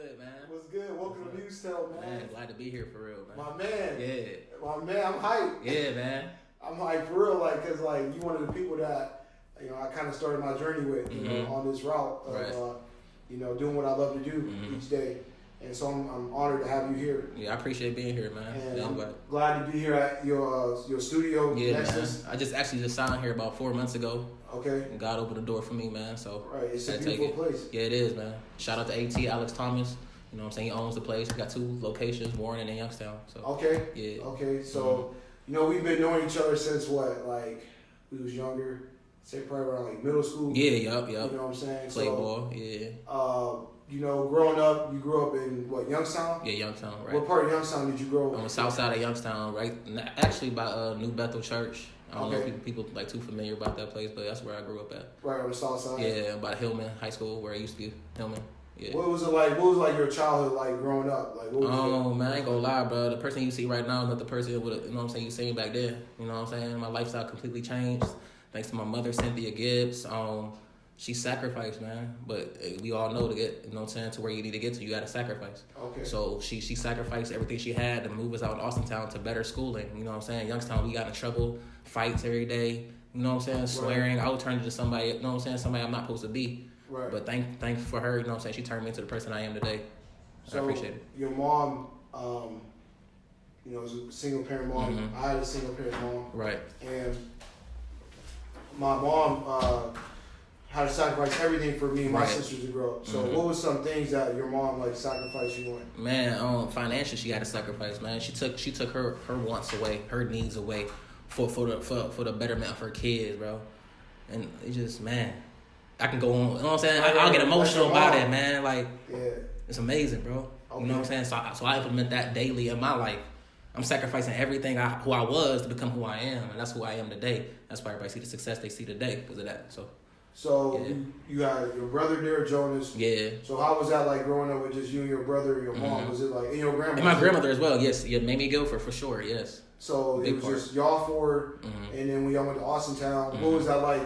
good, man? What's good? Welcome to Musetell, man. Man, glad to be here for real, man. My man. Yeah. My man, I'm hyped. Yeah, man. I'm hyped for real, cause you one of the people that, I kind of started my journey with, on this route of, doing what I love to do each day. And so I'm honored to have you here. Yeah, I appreciate being here, man. And yeah, I'm glad to be here at your studio. Yeah, Nexus. man. I just signed here about 4 months ago. Okay. And God opened the door for me, man. So right, it's a beautiful place. Yeah, it is, man. Shout out to AT Alex Thomas. You know what I'm saying? He owns the place. We got 2 locations, Warren and Youngstown. So okay. Yeah. Okay. So we've been knowing each other since what? Like we was younger. Say probably around like middle school. Yeah. Yep. You know what I'm saying? Play ball. Yeah. Growing up, you grew up in what, Youngstown? Yeah, Youngstown, right. What part of Youngstown did you grow up? On the south side of Youngstown, right? Actually by New Bethel Church. I don't know if people like too familiar about that place, but that's where I grew up at. Right on the south side? Yeah, by Hillman High School, where I used to be. Hillman. Yeah. What was it like? What was like your childhood like growing up? Like, what was man, I ain't gonna lie, bro. The person you see right now is not the person you know what I'm saying, you seen back then. You know what I'm saying? My lifestyle completely changed. Thanks to my mother, Cynthia Gibbs. She sacrificed, man. But we all know to get, to where you need to get to, you gotta sacrifice. Okay. So she sacrificed everything she had to move us out in Austintown to better schooling. You know what I'm saying? Youngstown, we got in trouble, fights every day. You know what I'm saying? Swearing. I would turn into somebody, you know what I'm saying? Somebody I'm not supposed to be. Right. But thanks for her, you know what I'm saying? She turned me into the person I am today. So I appreciate it. Your mom, was a single parent mom. I had a single parent mom. Right. And my mom had to sacrifice everything for me and my sisters to grow up. So what was some things that your mom sacrificed you on? Man, financially she had to sacrifice, man. She took her wants away, her needs away for the betterment of her kids, bro. And it just, man, I can go on, you know what I'm saying? I'll get emotional about it, man. Like, it's amazing, bro. Okay. You know what I'm saying? So I implement that daily in my life. I'm sacrificing everything who I was to become who I am, and that's who I am today. That's why everybody see the success they see today because of that. So you had your brother there, Jonas. Yeah. So how was that like growing up with just you and your brother and your mom? Was it like, and your grandmother? And my grandmother as well, yes. Yeah, Mamie Guilford for sure, yes. So it was just y'all 4, and then when y'all went to Austintown, what was that like,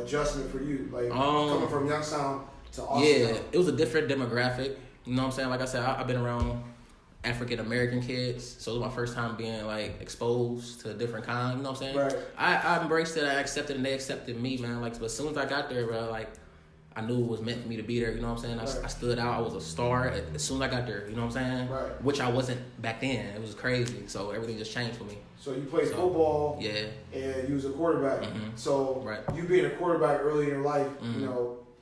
adjustment for you? Like coming from Youngstown to Austintown? Yeah, it was a different demographic. You know what I'm saying? Like I said, I've been around African American kids, so it was my first time being like exposed to a different kind. You know what I'm saying? Right. I embraced it, I accepted it, and they accepted me, man. Like, but as soon as I got there, bro, like I knew it was meant for me to be there. You know what I'm saying? I stood out. I was a star as soon as I got there. You know what I'm saying? Right. Which I wasn't back then. It was crazy. So everything just changed for me. So you played football. Yeah. And you was a quarterback. So you being a quarterback early in your life,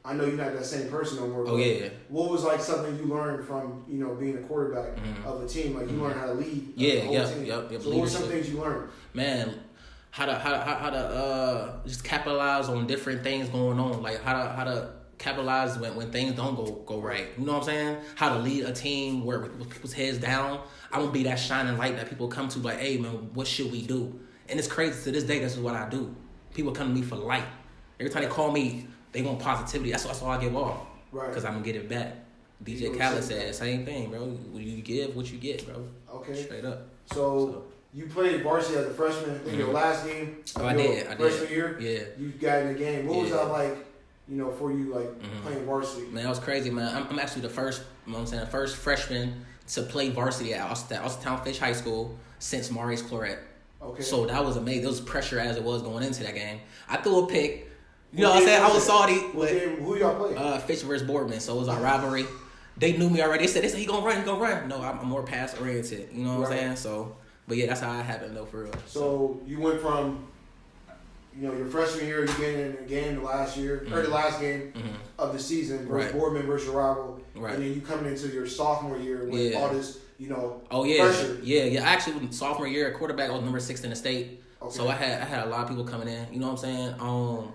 I know you're not that same person no more. Oh, yeah. What was like something you learned from, being a quarterback of a team? Like you learned how to lead the whole team. Yep. So what were some things you learned? Man, how to just capitalize on different things going on. Like how to capitalize when things don't go right. You know what I'm saying? How to lead a team where with people's heads down. I'm gonna be that shining light that people come to like, hey man, what should we do? And it's crazy, to this day, this is what I do. People come to me for light. Every time they call me, they want positivity. That's all I give off. Right. Because I'm going to get it back. DJ Khaled said, same thing, bro. When you give what you get, bro. Okay. Straight up. So you played varsity as a freshman. In your last game. Oh, I did. Freshman year. Yeah. You got in the game. What was that like, for you, playing varsity? Man, that was crazy, man. I'm actually the first, first freshman to play varsity at Austintown Fitch High School since Maurice Claret. Okay. So that was amazing. There was pressure as it was going into that game. I threw a pick. You know what I'm saying? I was salty. Who y'all play? Fitch versus Boardman. So it was our rivalry. They knew me already. They said he gonna run. No, I'm more pass oriented. You know what I'm saying? So, but yeah, that's how it happened though, for real. So you went from, your freshman year, you getting in the game the last year, or the last game of the season versus Boardman versus your rival, and then you coming into your sophomore year with all this, pressure. Yeah. Actually, sophomore year, at quarterback, I was number 6 in the state. Okay. So I had a lot of people coming in. You know what I'm saying?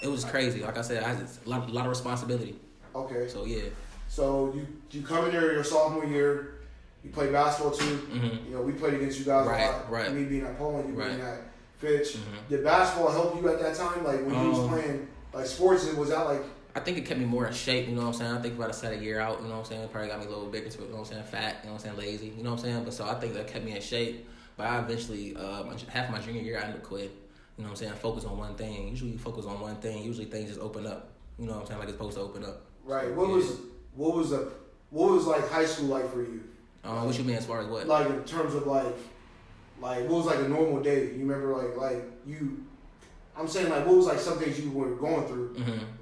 It was crazy. Like I said, I had a lot of responsibility. Okay. So, yeah. So, you come in there your sophomore year. You play basketball, too. We played against you guys a lot. Right. Me being at Poland, you being at Fitch. Did basketball help you at that time? Like, when you was playing, sports, was that, I think it kept me more in shape, you know what I'm saying? I think about I set a year out, you know what I'm saying? Probably got me a little bigger, you know what I'm saying? Fat, you know what I'm saying? Lazy, you know what I'm saying? But so I think that kept me in shape. But I eventually, half my junior year, I ended up quit. You know what I'm saying? Focus on one thing. Usually you focus on one thing. Usually things just open up. You know what I'm saying? Like it's supposed to open up. Right. What was what was like high school like for you? What you mean as far as what? Like in terms of like what was like a normal day? You remember like you? I'm saying like what was like some things you were going through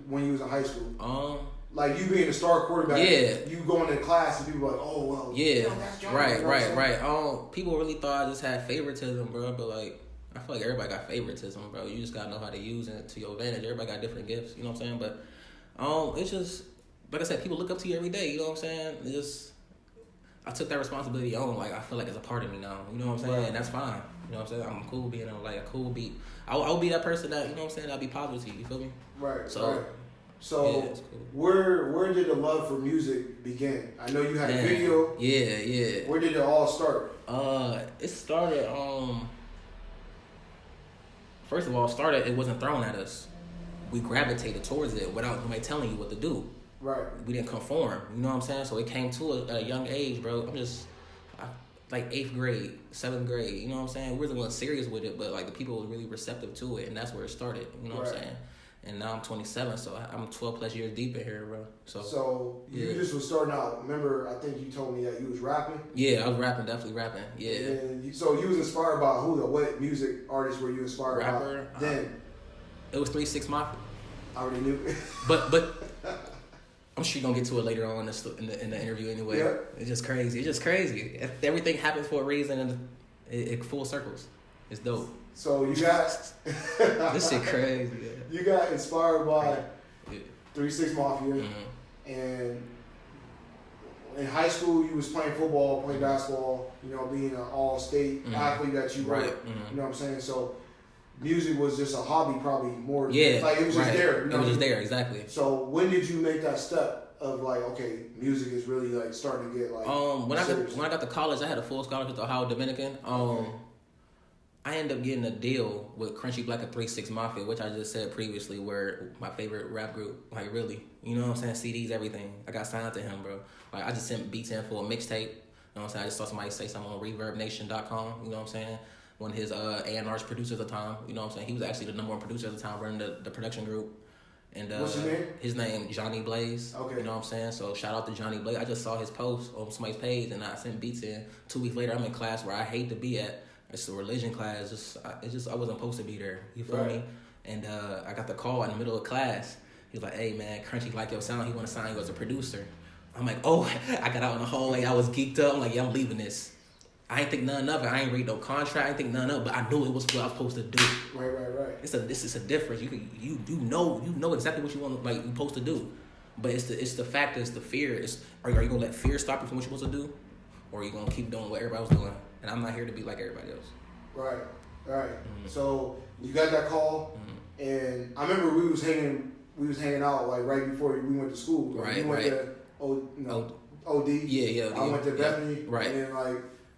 when you was in high school? Like you being a star quarterback, you going to class and people were like, oh well, that's John, right. People really thought I just had favoritism, bro. But like, I feel like everybody got favoritism, bro. You just gotta know how to use it to your advantage. Everybody got different gifts, you know what I'm saying? But it's just like I said, people look up to you every day. You know what I'm saying? It's just I took that responsibility on. Like I feel like it's a part of me now. You know what I'm saying? Right. And that's fine. You know what I'm saying? I'm cool being like a cool beat. I'll be that person that, you know what I'm saying, I'll be positive to you. You feel me? Right. So cool. where did the love for music begin? I know you had a video. Yeah. Where did it all start? It started first of all, it wasn't thrown at us. We gravitated towards it without nobody telling you what to do. Right. We didn't conform. You know what I'm saying? So it came to a young age, bro. Like 8th grade, 7th grade, you know what I'm saying? We wasn't going serious with it, but like the people were really receptive to it, and that's where it started, you know what I'm saying? And now I'm 27, so I'm 12 plus years deep in here, bro. So you just was starting out. Remember, I think you told me that you was rapping? Yeah, I was definitely rapping, yeah. And so you was inspired by who? What music artists were you inspired by then? It was 3 6 Mafia. I already knew. But I'm sure you're going to get to it later on in the interview anyway. Yeah. It's just crazy. Everything happens for a reason, and it full circles. It's dope. So you got... this shit crazy, yeah. You got inspired by 3 6 Mafia, and in high school you was playing football, playing basketball, you know, being an all-state athlete that you were. You know what I'm saying? So music was just a hobby, probably more. Yeah, like it was just there. You know it was just there, exactly. So when did you make that step of like, okay, music is really like starting to get like? When I got to college, I had a full scholarship to Ohio Dominican. I ended up getting a deal with Crunchy Black and 3 6 Mafia, which I just said previously, were my favorite rap group. Like really, you know what I'm saying? CDs, everything. I got signed to him, bro. Like I just sent beats in for a mixtape. You know what I'm saying? I just saw somebody say something on ReverbNation.com. You know what I'm saying? One of his A&R's producers at the time. You know what I'm saying? He was actually the number one producer at the time, running the production group. And what's his name? His name Johnny Blaze. Okay. You know what I'm saying? So shout out to Johnny Blaze. I just saw his post on somebody's page, and I sent beats in. 2 weeks later, I'm in class where I hate to be at. It's a religion class. I wasn't supposed to be there. You feel me? And I got the call in the middle of class. He was like, "Hey man, Crunchy like your sound. He want to sign you as a producer." I'm like, "Oh!" I got out in the hallway. I was geeked up. I'm like, "Yeah, I'm leaving this." I ain't think nothing of it. I ain't read no contract. I ain't think nothing of it. But I knew it was what I was supposed to do. Right. This is a difference. You know exactly what you want, like you supposed to do. But it's the factor. It's the fear. Are you gonna let fear stop you from what you're supposed to do, or are you gonna keep doing what everybody was doing? And I'm not here to be like everybody else. Right. So you got that call, and I remember we was hanging out like right before we went to school. Like, we went to OD. Yeah. I went to Bethany. Right. And then like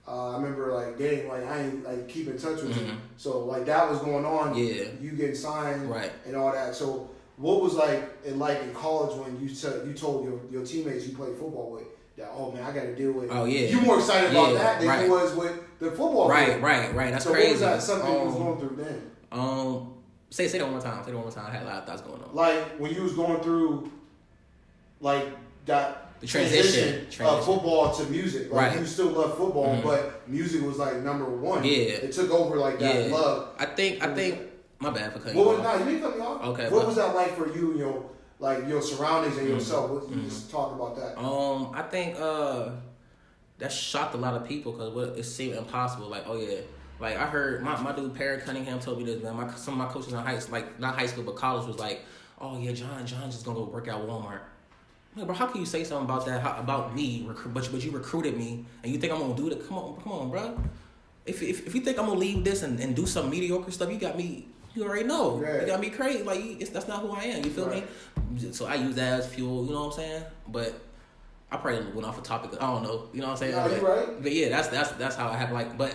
I remember like dang, like I ain't like keep in touch with you. So like that was going on. Yeah. You getting signed. Right. And all that. So what was like in college when you told your teammates you played football with? That, oh man, I got to deal with. Oh yeah. You more excited about that than you was with the football. Right. That's so crazy. What was that something you was going through then? Say that one more time. I had a lot of thoughts going on. Like when you was going through, like that the transition of football to music. Like right. You still love football, but music was like number one. Yeah. It took over like that love. I think. My bad for cutting you off. No, you didn't cut me off. Okay. What was that like for you? You know, like your surroundings and yourself. You just talk about that. I think that shocked a lot of people because it seemed impossible. Like, oh yeah, like I heard my dude Perry Cunningham told me this, man. Some of my coaches in not high school but college was like, oh yeah, John's just gonna go work out at Walmart. I'm like, bro, how can you say something about that about me? But you recruited me and you think I'm gonna do that? Come on, bro. If you think I'm gonna leave this and do some mediocre stuff, you got me. You already know. Yeah. You got me crazy. Like that's not who I am. You feel me? So I use that as fuel. You know what I'm saying? But I probably went off a topic. I don't know. You know what I'm saying? No, you're right. But yeah, that's how I have like. But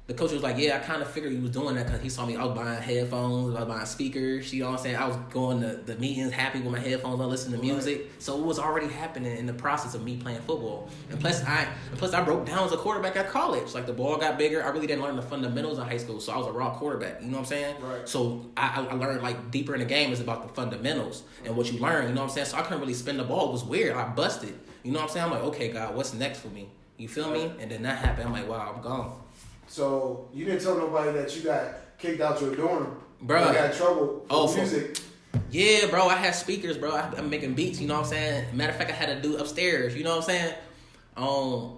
the coach was like, yeah, I kind of figured he was doing that because he saw me. I was buying headphones, I was buying speakers. You know what I'm saying? I was going to the meetings happy with my headphones on, listening to music. So it was already happening in the process of me playing football. And plus I broke down as a quarterback at college. Like the ball got bigger. I really didn't learn the fundamentals in high school. So I was a raw quarterback. You know what I'm saying? Right. So I learned like deeper in the game is about the fundamentals and what you learn. You know what I'm saying? So I couldn't really spin the ball. It was weird. I busted. You know what I'm saying? I'm like, okay, God, what's next for me? You feel me? And then that happened. I'm like, wow, I'm gone. So you didn't tell nobody that you got kicked out your dorm, bro? You got in trouble for music. Yeah, bro. I had speakers, bro. I'm making beats. You know what I'm saying? Matter of fact, I had a dude upstairs. You know what I'm saying?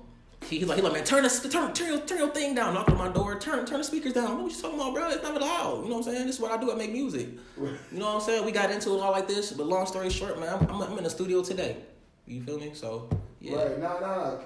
He's like, man, turn your thing down. Knock on my door. Turn the speakers down. What you talking about, bro? It's not loud. You know what I'm saying? This is what I do. I make music. You know what I'm saying? We got into it all like this. But long story short, man, I'm in the studio today. You feel me? So yeah. Right. Nah.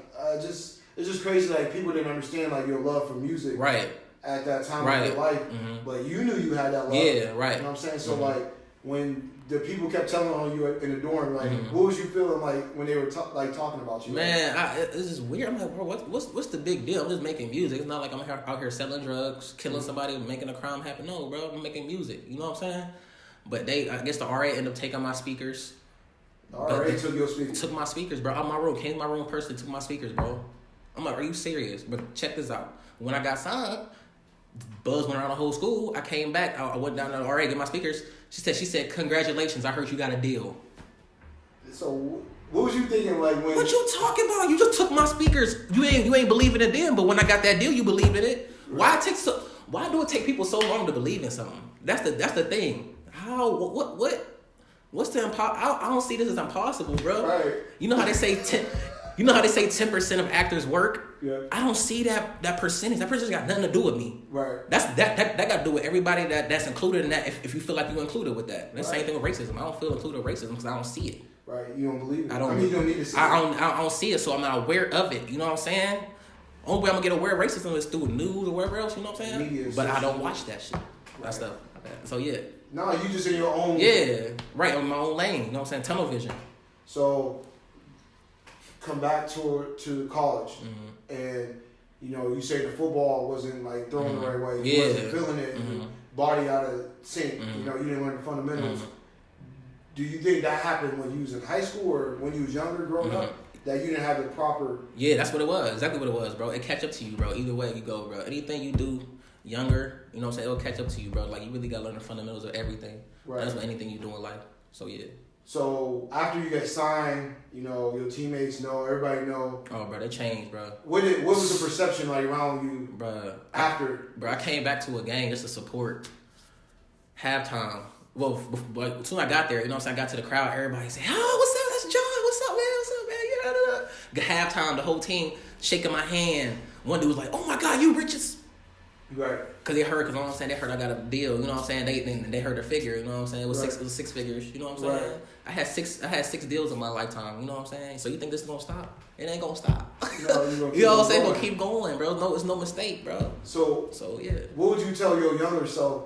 It's just crazy. Like people didn't understand like your love for music. Right. At that time of your life, but you knew you had that love. Yeah. Right. You know what I'm saying? So like when the people kept telling on you in the dorm, like what was you feeling like when they were talking about you? Man, it's just weird. I'm like, bro, what's the big deal? I'm just making music. It's not like I'm out here selling drugs, killing somebody, making a crime happen. No, bro, I'm making music. You know what I'm saying? But I guess the RA ended up taking my speakers. The RA took your speakers. Took my speakers, bro. Out my room, came to my room personally, took my speakers, bro. I'm like, are you serious? But check this out. When I got signed, buzz went around the whole school. I came back. I went down to the RA, get my speakers. She said, congratulations. I heard you got a deal. So what was you thinking like when? What you talking about? You just took my speakers. You ain't believing it then. But when I got that deal, you believed in it. Right. Why do it take people so long to believe in something? That's the thing. How? What? What's the impossible? I don't see this as impossible, bro. Right. You know how they say 10% of actors work? Yeah. I don't see that percentage. That percentage got nothing to do with me. Right. That got to do with everybody that's included in that. If you feel like you're included with that, the same thing with racism. I don't feel included with racism because I don't see it. Right. You don't believe it. I mean, you don't need to see it. I don't see it, so I'm not aware of it. You know what I'm saying? Only way I'm gonna get aware of racism is through news or wherever else. You know what I'm saying? Media, but I don't watch that shit. That stuff. So yeah. No, you just in your own. Yeah. Right on my own lane. You know what I'm saying? Tunnel vision. So. Come back to college, and you say the football wasn't like thrown the right way. You wasn't feeling it. Body out of sync. You didn't learn the fundamentals. Do you think that happened when you was in high school or when you was younger, growing up? That you didn't have the proper. Yeah, that's what it was. Exactly what it was, bro. It catch up to you, bro. Either way you go, bro. Anything you do younger, you know what I'm saying, it'll catch up to you, bro. Like you really gotta learn the fundamentals of everything. Right. That's what anything you do in life. So yeah. So after you get signed, your teammates know, everybody know. Oh, bro, they changed, bro. What was the perception like around you, bro? After, I came back to a game just to support. Halftime. Well, but as soon as I got there, you know what I'm saying, I got to the crowd, everybody said, "Oh, what's up? That's John. What's up, man? What's up, man?" Yeah. Halftime, the whole team shaking my hand. One dude was like, "Oh my God, you Richards." Right. Cause they heard, you know what I'm saying, they heard I got a deal, you know what I'm saying, they heard the figure, you know what I'm saying, it was six figures, you know what I'm saying. Right. I had six deals in my lifetime, you know what I'm saying. So you think this is gonna stop? It ain't gonna stop. No, you know what I'm saying? Gonna keep going, bro. No, it's no mistake, bro. So yeah. What would you tell your younger self?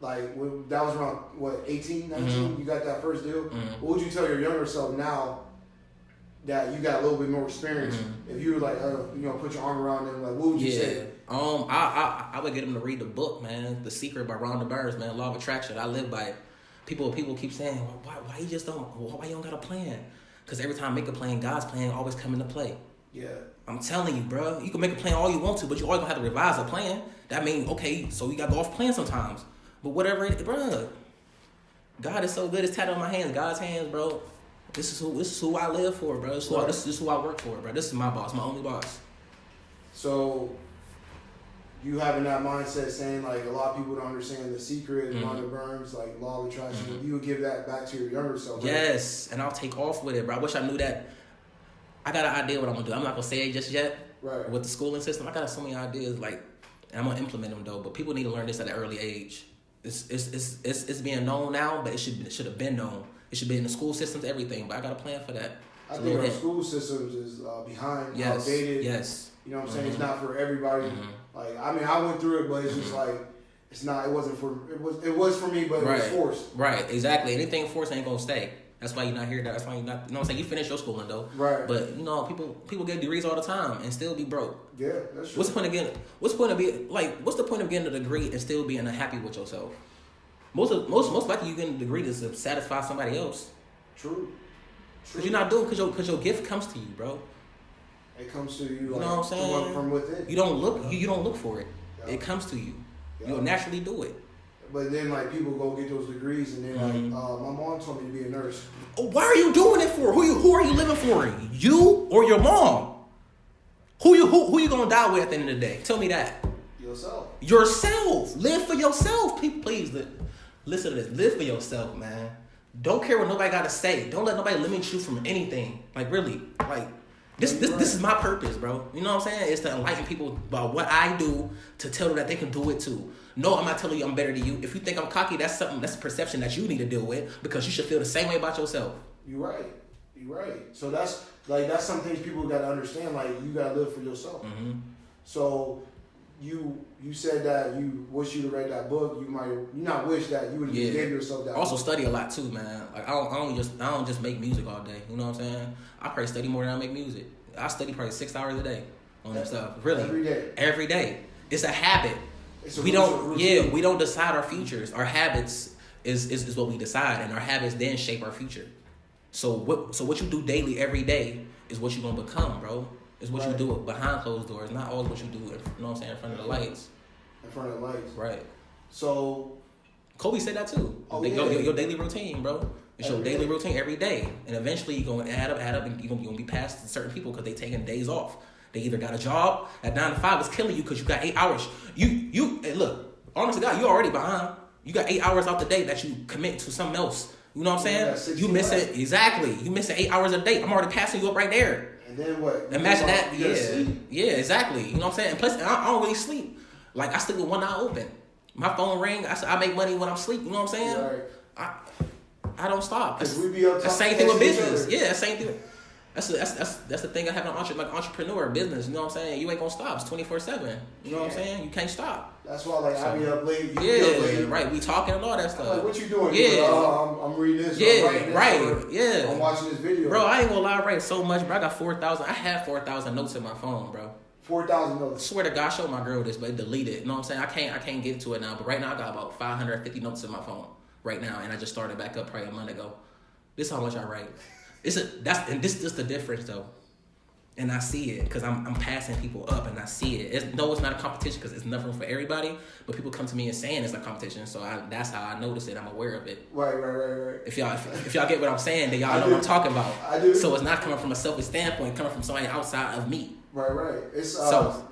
Like when that was around 18, 19, you got that first deal. What would you tell your younger self now that you got a little bit more experience? If you were like, put your arm around them, like, what would you say? I would get them to read the book, man, The Secret by Rhonda Burns, man, Law of Attraction. I live by it. People keep saying, why you just don't? Why you don't got a plan? Because every time I make a plan, God's plan always come into play. Yeah. I'm telling you, bro. You can make a plan all you want to, but you always gonna have to revise a plan. That means, okay, so you gotta go off plan sometimes. But whatever it is, bro. God is so good. It's tatted on my hands. God's hands, bro. This is who I live for, bro. This is who I work for, bro. This is my boss, my only boss. So you having that mindset saying like a lot of people don't understand The Secret, Rhonda Burns, like Law of Attraction. You would give that back to your younger self. Right? Yes, and I'll take off with it, bro. I wish I knew that. I got an idea what I'm gonna do. I'm not gonna say it just yet. Right. With the schooling system, I got so many ideas, like, and I'm gonna implement them though. But people need to learn this at an early age. It's being known now, but it should have been known. It should be in the school systems, everything. But I got a plan for that. I think our school systems is behind, outdated. Yes. You know what I'm saying? It's not for everybody. Like, I mean, I went through it, but it's just like, it was for me, but it was forced. Right, exactly. Anything forced ain't gonna stay. That's why you're not here. That's why you're not. You know what I'm saying? You finish your schooling though. Right. But people get degrees all the time and still be broke. Yeah, that's true. What's the point of getting a degree and still being unhappy with yourself? Most likely you getting a degree to satisfy somebody else. True. Because you're not doing because your gift comes to you, bro. It comes to you. You know what I'm saying? From within. You don't look for it. Yeah. It comes to you. Yeah. You'll naturally do it. But then, like, people go get those degrees, and then, my mom told me to be a nurse. Why are you doing it for? Who are you living for? You or your mom? Who you gonna die with at the end of the day? Tell me that. Yourself. Live for yourself. People, please listen to this. Live for yourself, man. Don't care what nobody got to say. Don't let nobody limit you from anything. Like, really, like. This is my purpose, bro. You know what I'm saying? It's to enlighten people about what I do to tell them that they can do it too. No, I'm not telling you I'm better than you. If you think I'm cocky, that's a perception that you need to deal with because you should feel the same way about yourself. You're right. So that's some things people got to understand. Like, you got to live for yourself. Mm-hmm. So you said that you wish you'd have read that book. You not wish that you would have gave yourself that. Also book. Study a lot too, man. Like I don't just make music all day. You know what I'm saying? I probably study more than I make music. I study probably 6 hours a day on that stuff. Really, every day. It's a habit. We don't decide our futures. Our habits is what we decide, and our habits then shape our future. So what you do daily every day is what you're gonna become, bro. It's what you do behind closed doors, not always what you do, you know what I'm saying, in front of the lights. In front of the lights. Right. So Kobe said that too. Your daily routine, bro. It's your daily routine every day. And eventually you're gonna add up, and you're gonna be past certain people because they taking days off. They either got a job at 9 to 5, it's killing you because you got 8 hours. You look, honestly, God, you already behind. You got 8 hours out the day that you commit to something else. You know what I'm saying? You miss it exactly. You missing 8 hours a day. I'm already passing you up right there. And then what? Imagine that. Yeah, exactly. You know what I'm saying? And plus, I don't really sleep. Like, I sleep with one eye open. My phone ring. I make money when I'm asleep. You know what I'm saying? Right. I don't stop. That's the same thing with business. Yeah, same thing. That's the thing I have entrepreneur business. You know what I'm saying? You ain't gonna stop. It's 24/7. You know what I'm saying? You can't stop. That's why, like, I be up late. You be up late. Right. We talking and all that stuff. Like, what you doing? Yeah. I'm reading this. Yeah. Right. Yeah. I'm watching this video. Bro, I ain't gonna lie. I write so much, bro. I got 4,000. I have 4,000 notes in my phone, bro. 4,000 notes. I swear to God, I showed my girl this, but delete it. You know what I'm saying? I can't get to it now. But right now, I got about 550 notes in my phone right now, and I just started back up probably a month ago. This is how much I write. This is the difference though. And I see it because I'm passing people up, and I see it. It's not a competition because it's nothing for everybody. But people come to me and saying it's a competition, so that's how I notice it. I'm aware of it. Right. If y'all get what I'm saying, then y'all know what I'm talking about. I do. So it's not coming from a selfish standpoint, it's coming from somebody outside of me. Right. It's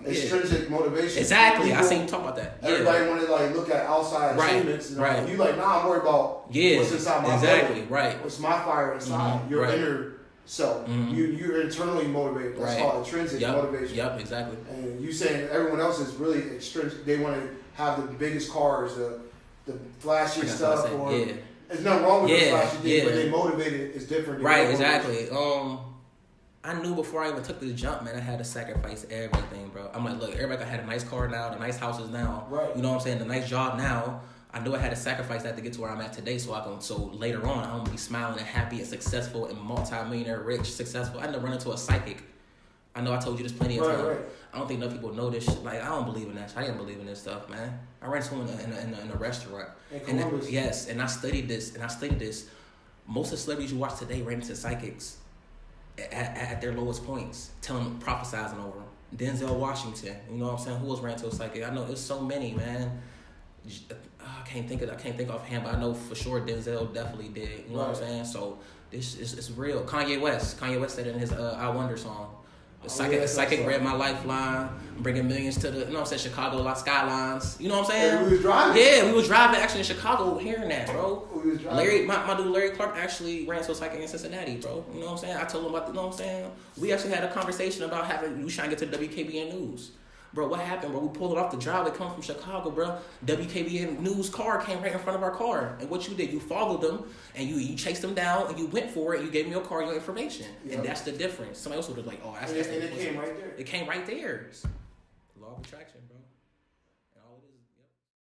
extrinsic motivation. Exactly. I seen you talk about that. Everybody want to like look at outside achievements. Right. You like, I'm worried about what's inside my belly. Right. What's my fire inside? Your inner self. You're internally motivated. That's called intrinsic motivation. Yep, exactly. And you saying everyone else is really extrinsic. They want to have the biggest cars, the flashy stuff. There's nothing wrong with the flashy thing, but they motivated is different. Right, exactly. I knew before I even took this jump, man, I had to sacrifice everything, bro. I'm like, look, everybody had a nice car now, the nice houses now. Right. You know what I'm saying? The nice job now. I knew I had to sacrifice that to get to where I'm at today, so later on I'm gonna be smiling and happy and successful and multi-millionaire, rich, successful. I never run into a psychic. I know I told you this plenty of times. Right. I don't think enough people know this. Like, I don't believe in that. I didn't believe in this stuff, man. I ran into him in a restaurant. And I studied this. Most of the celebrities you watch today ran into psychics at their lowest points, prophesizing over them. Denzel Washington, you know what I'm saying? Who else ran to a psychic? I know there's so many, man. I can't think offhand, but I know for sure Denzel definitely did. You know what I'm saying? So this is real. Kanye West said it in his I Wonder song. The psychic read my lifeline, bringing millions to the, you know what I'm saying, Chicago skylines. You know what I'm saying? And we was driving. Yeah, we was driving actually in Chicago hearing that, bro. We was driving. My dude Larry Clark actually ran to a psychic in Cincinnati, bro. You know what I'm saying? I told him about, you know what I'm saying? We actually had a conversation about we trying to get to WKBN News. Bro, what happened, bro? We pulled it off the drive. It come from Chicago, bro. WKBN News car came right in front of our car. And what you did, you followed them, and you chased them down, and you went for it, and you gave me your car, your information. Yep. And that's the difference. Somebody else would have like, oh, that's and it came right there. It came right there. Law of attraction, bro.